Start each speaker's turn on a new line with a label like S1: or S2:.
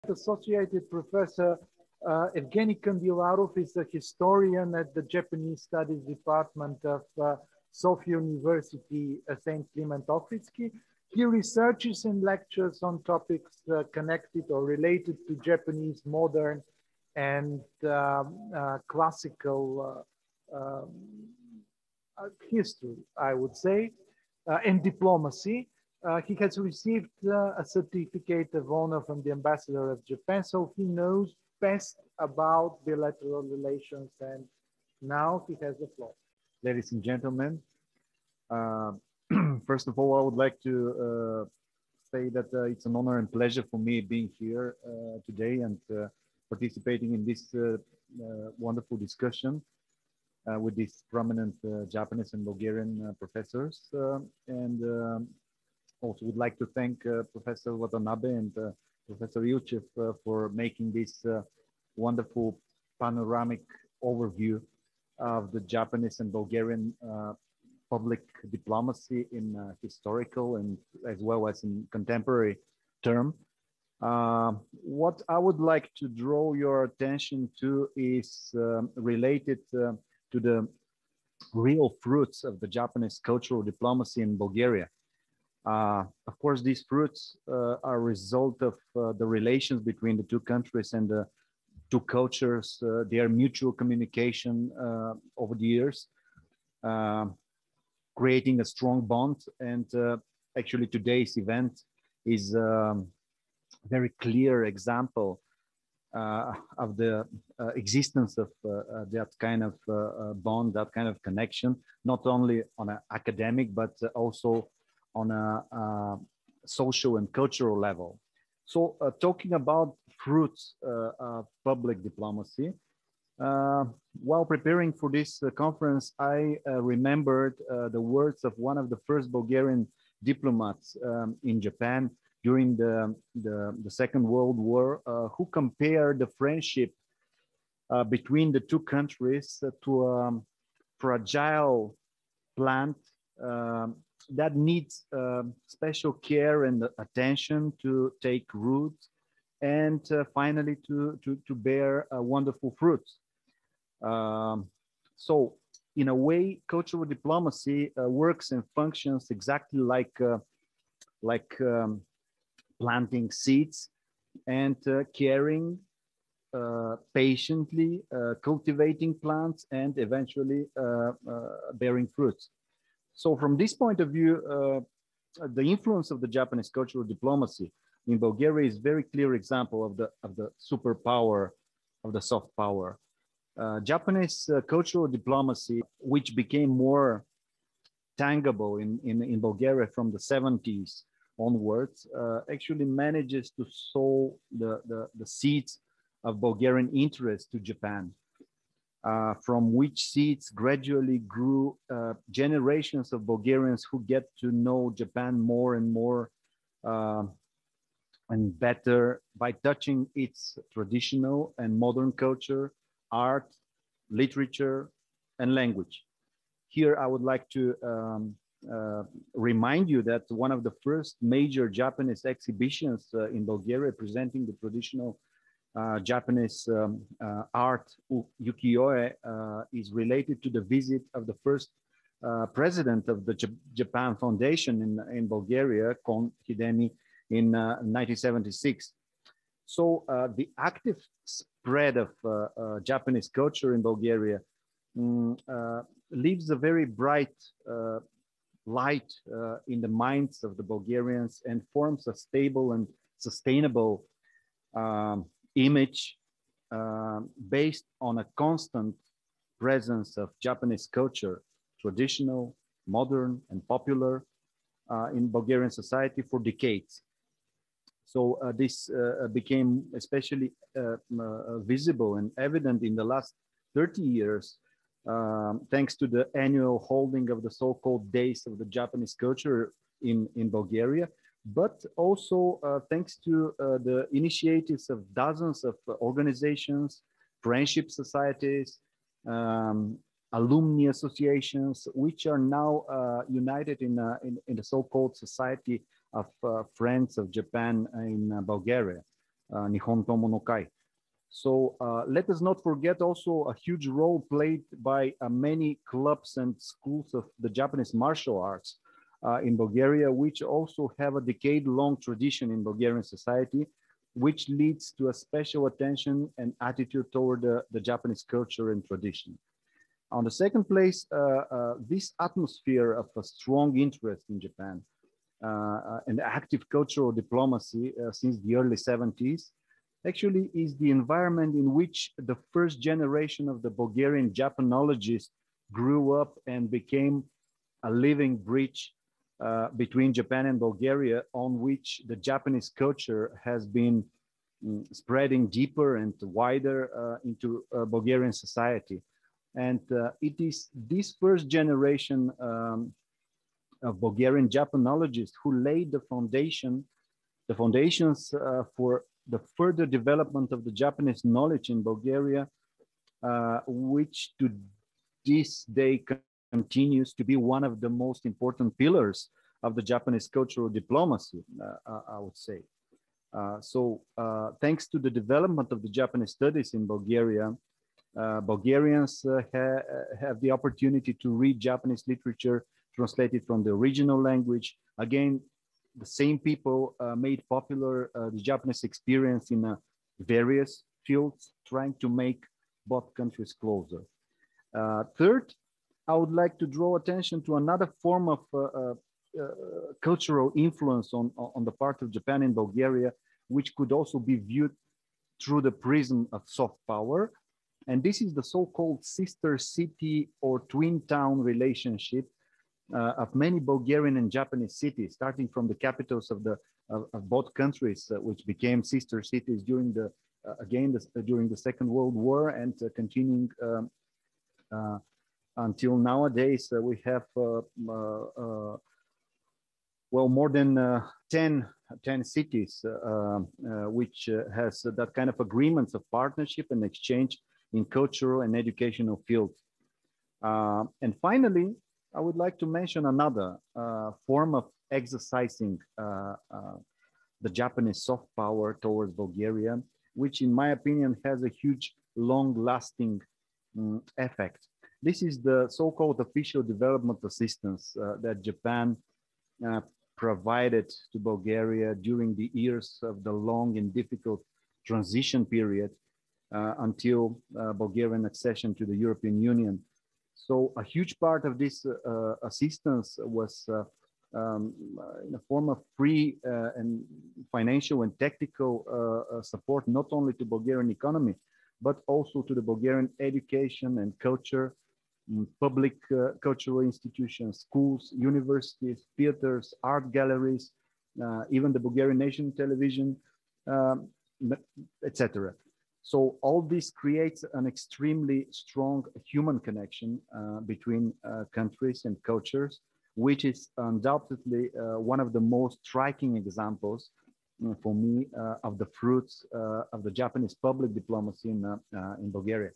S1: Associated Professor Evgeny Kandilarov is a historian at the Japanese Studies Department of Sophia University, St. Clement Охrидски. He researches and lectures on topics connected or related to Japanese modern and classical history, I would say, and diplomacy. He has received a certificate of honor from the ambassador of Japan, so he knows best about bilateral relations, and now he has the floor.
S2: Ladies and gentlemen, first of all, I would like to say that it's an honor and pleasure for me being here today and participating in this wonderful discussion with these prominent Japanese and Bulgarian professors. Also would like to thank Professor Watanabe and Professor Ilchev for making this wonderful panoramic overview of the Japanese and Bulgarian public diplomacy in historical and as well as in contemporary term. What I would like to draw your attention to is related to the real fruits of the Japanese cultural diplomacy in Bulgaria. Of course, these fruits are a result of the relations between the two countries and the two cultures, their mutual communication over the years, creating a strong bond. And actually today's event is a very clear example of the existence of that kind of bond, that kind of connection, not only on an academic, but also on a social and cultural level. So talking about fruits of public diplomacy, while preparing for this conference, I remembered the words of one of the first Bulgarian diplomats in Japan during the Second World War, who compared the friendship between the two countries to a fragile plant that needs special care and attention to take root and finally to bear wonderful fruits. So in a way, cultural diplomacy works and functions exactly like planting seeds and caring patiently, cultivating plants and eventually bearing fruits. So from this point of view, the influence of the Japanese cultural diplomacy in Bulgaria is a very clear example of the superpower, of the soft power. Japanese cultural diplomacy, which became more tangible in Bulgaria from the 70s onwards, actually manages to sow the seeds of Bulgarian interest to Japan. From which seeds gradually grew generations of Bulgarians who get to know Japan more and more and better by touching its traditional and modern culture, art, literature, and language. Here, I would like to remind you that one of the first major Japanese exhibitions in Bulgaria presenting the traditional Japanese art ukiyo-e is related to the visit of the first president of the Japan Foundation in Bulgaria, Kon Hidemi, in 1976. So the active spread of Japanese culture in Bulgaria leaves a very bright light in the minds of the Bulgarians and forms a stable and sustainable image based on a constant presence of Japanese culture, traditional, modern, and popular in Bulgarian society for decades. So this became especially visible and evident in the last 30 years, thanks to the annual holding of the so-called Days of the Japanese Culture in Bulgaria, but also thanks to the initiatives of dozens of organizations, friendship societies, alumni associations, which are now united in the so-called Society of Friends of Japan in Bulgaria. Nihon Tomo no Kai. So let us not forget also a huge role played by many clubs and schools of the Japanese martial arts in Bulgaria, which also have a decade-long tradition in Bulgarian society, which leads to a special attention and attitude toward the Japanese culture and tradition. On the second place, this atmosphere of a strong interest in Japan and active cultural diplomacy since the early 70s actually is the environment in which the first generation of the Bulgarian Japanologists grew up and became a living bridge between Japan and Bulgaria, on which the Japanese culture has been spreading deeper and wider into Bulgarian society. And it is this first generation of Bulgarian Japanologists who laid the foundations for the further development of the Japanese knowledge in Bulgaria, which to this day continues to be one of the most important pillars of the Japanese cultural diplomacy, I would say. So thanks to the development of the Japanese studies in Bulgaria, Bulgarians have the opportunity to read Japanese literature translated from the original language. Again, the same people made popular the Japanese experience in various fields, trying to make both countries closer. Third, I would like to draw attention to another form of cultural influence on the part of Japan in Bulgaria, which could also be viewed through the prism of soft power. And this is the so-called sister city or twin town relationship of many Bulgarian and Japanese cities, starting from the capitals of both countries, which became sister cities during during the Second World War, and continuing until nowadays. We have well, more than 10 cities which has that kind of agreements of partnership and exchange in cultural and educational fields. And finally, I would like to mention another form of exercising the Japanese soft power towards Bulgaria, which in my opinion has a huge long-lasting effect. This is the so-called official development assistance that Japan provided to Bulgaria during the years of the long and difficult transition period until Bulgarian accession to the European Union. So a huge part of this assistance was in a form of free and financial and technical support, not only to Bulgarian economy, but also to the Bulgarian education and culture, public cultural institutions, schools, universities, theaters, art galleries, even the Bulgarian National Television, etc. So all this creates an extremely strong human connection between countries and cultures, which is undoubtedly one of the most striking examples for me of the fruits of the Japanese public diplomacy in Bulgaria.